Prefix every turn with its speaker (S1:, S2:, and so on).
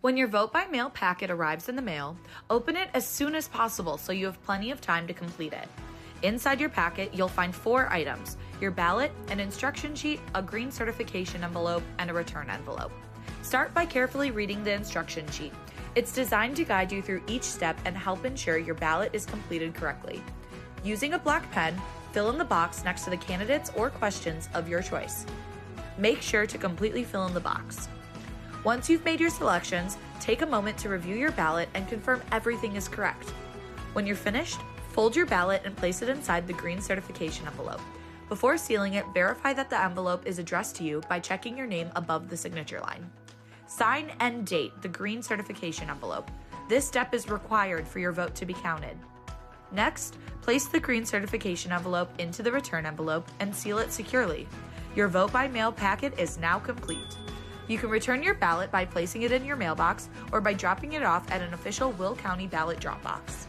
S1: When your vote by mail packet arrives in the mail, open it as soon as possible so you have plenty of time to complete it. Inside your packet, you'll find 4 items: your ballot, an instruction sheet, a green certification envelope, and a return envelope. Start by carefully reading the instruction sheet. It's designed to guide you through each step and help ensure your ballot is completed correctly. Using a black pen, fill in the box next to the candidates or questions of your choice. Make sure to completely fill in the box. Once you've made your selections, take a moment to review your ballot and confirm everything is correct. When you're finished, fold your ballot and place it inside the green certification envelope. Before sealing it, verify that the envelope is addressed to you by checking your name above the signature line. Sign and date the green certification envelope. This step is required for your vote to be counted. Next, place the green certification envelope into the return envelope and seal it securely. Your vote by mail packet is now complete. You can return your ballot by placing it in your mailbox or by dropping it off at an official Will County ballot drop box.